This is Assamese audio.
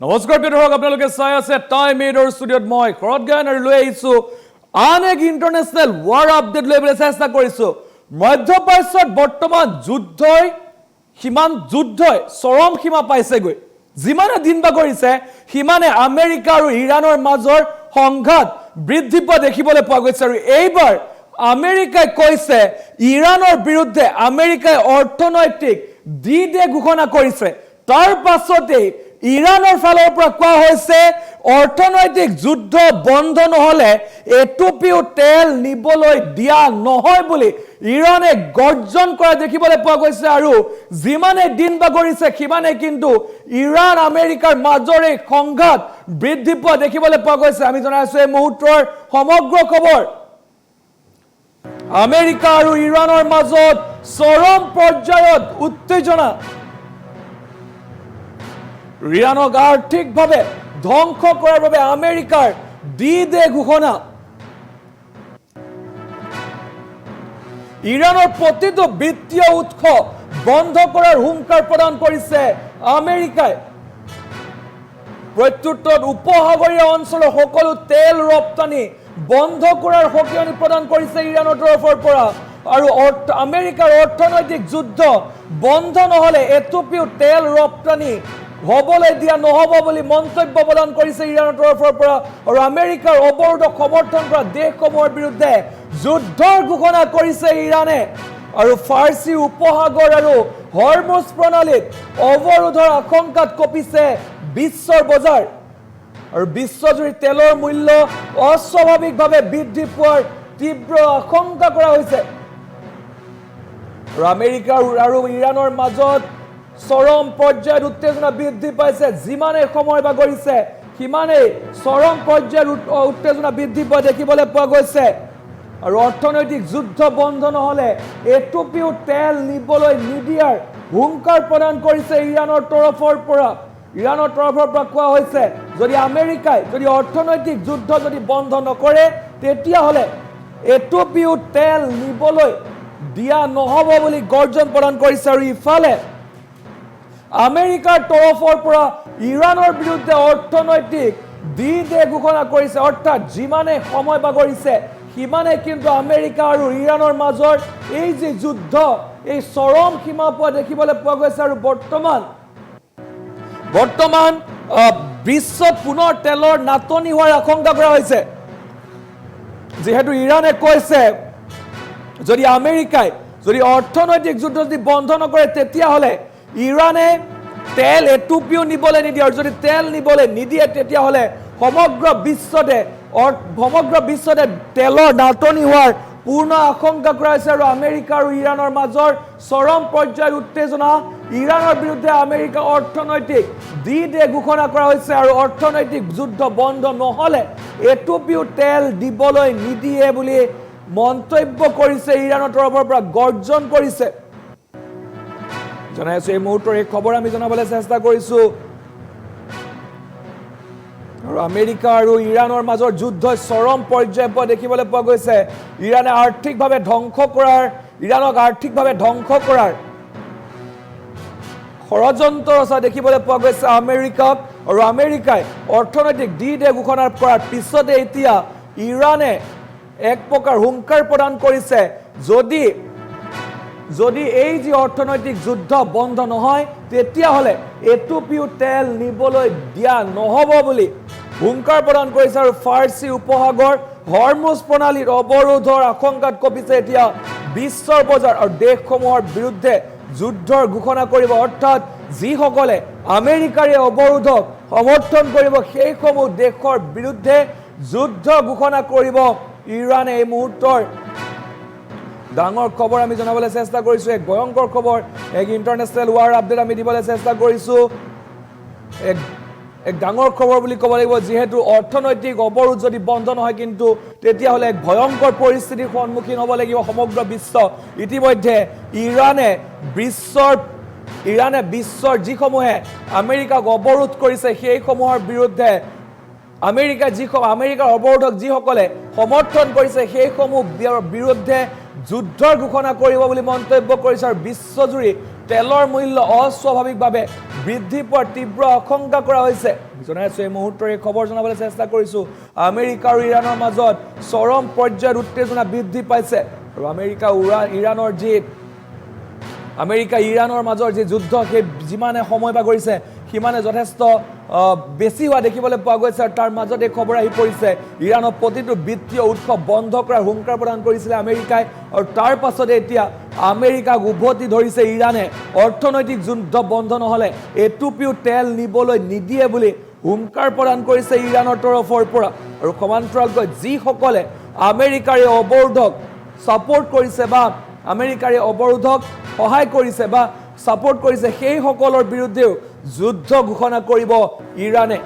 নমস্কাৰ দৰ্শক আপোনালোকে চাই আছে টাইম এইডৰ ষ্টুডিঅ'ত মই শৰৎ গায়ন আৰু লৈ আহিছো আন এক ইণ্টাৰনেশ্যনেল ৱাৰ আপডেট লৈ চেষ্টা কৰিছো মধ্যপ্ৰাচ্যত বৰ্তমান যুদ্ধই চৰম সীমা পাইছেগৈ যিমানে দিন বাগৰিছে সিমানে আমেৰিকা আৰু ইৰাণৰ মাজৰ সংঘাত বৃদ্ধি পোৱা দেখিবলৈ পোৱা গৈছে আৰু এইবাৰ আমেৰিকাই কৈছে ইৰাণৰ বিৰুদ্ধে আমেৰিকাই অৰ্থনৈতিক ডি-ডে ঘোষণা কৰিছে তাৰ পাছতে ইৰাণৰ ফালৰ পৰা কোৱা হৈছে অৰ্থনৈতিক যুদ্ধ বন্ধ নহলে এটুপিও তেল নিবলৈ দিয়া নহয় বুলি ইৰাণে গৰ্জন কৰা দেখিবলৈ পোৱা গৈছে আৰু যিমানে দিন বাগৰিছে সিমানে কিন্তু ইৰাণ আমেৰিকাৰ মাজৰে সংঘাত বৃদ্ধি পোৱা দেখিবলৈ পোৱা গৈছে আমি জনাইছো এই মুহূৰ্তৰ সমগ্ৰ খবৰ আমেৰিকা আৰু ইৰাণৰ মাজত চৰম পৰ্যায়ত উত্তেজনা ইৰাণক আৰ্থিকভাৱে ধ্বংস কৰাৰ বাবে আমেৰিকাৰ ডি-ডে ঘোষণা ইৰাণৰ প্ৰতিটো বিত্তীয় উৎস বন্ধ কৰাৰ হুংকাৰ প্ৰদান কৰিছে আমেৰিকাই প্ৰত্যুত্তৰত উপসাগৰীয় অঞ্চলৰ সকলো তেল ৰপ্তানি বন্ধ কৰাৰ সকিয়নি প্ৰদান কৰিছে ইৰাণৰ তৰফৰ পৰা আৰু আমেৰিকাৰ অৰ্থনৈতিক যুদ্ধ বন্ধ নহলে এটুপিও তেল ৰপ্তানি হবলৈ দিয়া নহব বুলি মন্তব্য প্ৰদান কৰিছে ইৰাণৰ তৰফৰ পৰা আৰু আমেৰিকাৰ অৱৰোধক সমৰ্থন কৰা দেশসমূহৰ বিৰুদ্ধে যুদ্ধৰ ঘোষণা কৰিছে ইৰাণে আৰু ফাৰ্চী উপসাগৰ আৰু হৰমুজ প্ৰণালীত অৱৰোধৰ আশংকাত কঁপিছে বিশ্বৰ বজাৰ আৰু বিশ্বজুৰি তেলৰ মূল্য অস্বাভাৱিকভাৱে বৃদ্ধি পোৱাৰ তীব্ৰ আশংকা কৰা হৈছে আৰু আমেৰিকা আৰু ইৰাণৰ মাজত চৰম পৰ্যায়ত উত্তেজনা বৃদ্ধি পাইছে যিমানে সময় বাগৰিছে সিমানে চৰম পৰ্যায়ত উত্তেজনা বৃদ্ধি পোৱা দেখিবলৈ পোৱা গৈছে আৰু অৰ্থনৈতিক যুদ্ধ বন্ধ নহলে এটুপিও তেল নিবলৈ নিদিয়াৰ হুংকাৰ প্ৰদান কৰিছে ইৰাণৰ তৰফৰ পৰা কোৱা হৈছে যদি আমেৰিকাই যদি অৰ্থনৈতিক যুদ্ধ যদি বন্ধ নকৰে তেতিয়াহলে এটুপিও তেল নিবলৈ দিয়া নহব বুলি গৰ্জন প্ৰদান কৰিছে আৰু ইফালে আমেৰিকাৰ তৰফৰ পৰা ইৰাণৰ বিৰুদ্ধে অৰ্থনৈতিক ডি-ডে ঘোষণা কৰিছে অৰ্থাৎ যিমানে সময় বাগৰিছে সিমানে কিন্তু আমেৰিকা আৰু ইৰাণৰ মাজৰ এই যে যুদ্ধ এই চৰম সীমা পোৱা দেখিবলৈ পোৱা গৈছে আৰু বৰ্তমান বিশ্বত পুনৰ তেলৰ নাটনি হোৱাৰ আশংকা কৰা হৈছে যিহেতু ইৰাণে কৈছে যদি আমেৰিকাই যদি অৰ্থনৈতিক যুদ্ধ যদি বন্ধ নকৰে তেতিয়াহলে ইৰাণে তেল এটুপিও নিবলৈ নিদিয়ে আৰু যদি তেল নিবলৈ নিদিয়ে তেতিয়াহলে সমগ্ৰ বিশ্বতে তেলৰ নাটনি হোৱাৰ পূৰ্ণ আশংকা কৰা হৈছে আৰু আমেৰিকা আৰু ইৰাণৰ মাজৰ চৰম পৰ্যায়ৰ উত্তেজনা ইৰাণৰ বিৰুদ্ধে আমেৰিকা অৰ্থনৈতিক ডি-ডে ঘোষণা কৰা হৈছে আৰু অৰ্থনৈতিক যুদ্ধ বন্ধ নহলে এটুপিও তেল দিবলৈ নিদিয়ে বুলি মন্তব্য কৰিছে ইৰাণৰ তৰফৰ পৰা গৰ্জন কৰিছে জনাইছো এই মুহূৰ্তৰ এই খবৰ আমি জনাবলৈ চেষ্টা কৰিছো আৰু আমেৰিকা আৰু ইৰাণৰ মাজৰ যুদ্ধ চৰম পৰ্যায় পোৱা দেখিবলৈ পোৱা গৈছে ইৰাণক আৰ্থিকভাৱে ধ্বংস কৰাৰ ষড়যন্ত্ৰ ৰচা দেখিবলৈ পোৱা গৈছে আমেৰিকাক আৰু আমেৰিকাই অৰ্থনৈতিক ডি-ডে ঘোষণা কৰাৰ পিছতে এতিয়া ইৰাণে এক প্ৰকাৰ হুংকাৰ প্ৰদান কৰিছে যদি এই যে অৰ্থনৈতিক যুদ্ধ বন্ধ নহয় তেতিয়াহলে এটুপিও তেল নিবলৈ দিয়া নহব বুলি হুংকাৰ প্ৰদান কৰিছে আৰু ফাৰ্চী উপসাগৰ হৰমুজ প্ৰণালীৰ অৱৰোধৰ আশংকাত কঁপিছে এতিয়া বিশ্বৰ বজাৰ আৰু দেশসমূহৰ বিৰুদ্ধে যুদ্ধৰ ঘোষণা কৰিব অৰ্থাৎ যিসকলে আমেৰিকাৰ অৱৰোধক সমৰ্থন কৰিব সেইসমূহ দেশৰ বিৰুদ্ধে যুদ্ধ ঘোষণা কৰিব ইৰাণে এই মুহূৰ্তৰ ডাঙৰ খবৰ আমি জনাবলৈ চেষ্টা কৰিছো এক ভয়ংকৰ খবৰ এক ইণ্টাৰনেশ্যনেল ৱাৰ আপডেট আমি দিবলৈ চেষ্টা কৰিছো এক ডাঙৰ খবৰ বুলি ক'ব লাগিব যিহেতু অৰ্থনৈতিক অৱৰোধ যদি বন্ধ নহয় কিন্তু তেতিয়াহলে এক ভয়ংকৰ পৰিস্থিতিৰ সন্মুখীন হ'ব লাগিব সমগ্ৰ বিশ্ব ইতিমধ্যে ইৰাণে বিশ্বৰ যিসমূহে আমেৰিকাক অৱৰোধ কৰিছে সেইসমূহৰ বিৰুদ্ধে আমেৰিকাৰ অৱৰোধক যিসকলে সমৰ্থন কৰিছে সেইসমূহ বিৰুদ্ধে যুদ্ধৰ ঘোষণা কৰিব বুলি মন্তব্য কৰিছে আৰু বিশ্বজুৰি তেলৰ মূল্য অস্বাভাৱিকভাৱে বৃদ্ধি পোৱাৰ তীব্ৰ আশংকা কৰা হৈছে জনাই আছো এই মুহূৰ্তৰ এই খবৰ জনাবলৈ চেষ্টা কৰিছো আমেৰিকা আৰু ইৰাণৰ মাজত চৰম পৰ্যায়ৰ উত্তেজনা বৃদ্ধি পাইছে আৰু আমেৰিকা ইৰাণৰ মাজৰ যি যুদ্ধ সেই যিমানে সময় বাগৰিছে সিমানে যথেষ্ট বেছি হোৱা দেখিবলৈ পোৱা গৈছে আৰু তাৰ মাজত এই খবৰ আহি পৰিছে ইৰাণৰ প্ৰতিটো বিত্তীয় উৎস বন্ধ কৰাৰ হুংকাৰ প্ৰদান কৰিছিলে আমেৰিকাই আৰু তাৰ পাছতে এতিয়া আমেৰিকাক উভতি ধৰিছে ইৰাণে অৰ্থনৈতিক যুদ্ধ বন্ধ নহ'লে এটুপিও তেল নিবলৈ নিদিয়ে বুলি হুংকাৰ প্ৰদান কৰিছে ইৰাণৰ তৰফৰ পৰা আৰু সমান্তৰালকৈ যিসকলে আমেৰিকাৰ এই অৱৰোধক ছাপোৰ্ট কৰিছে বা আমেৰিকাৰ এই অৱৰোধক সহায় কৰিছে বা ছাপোৰ্ট কৰিছে সেই সকলৰ বিৰুদ্ধেও যুদ্ধ ঘোষণা কৰিব ইৰাণে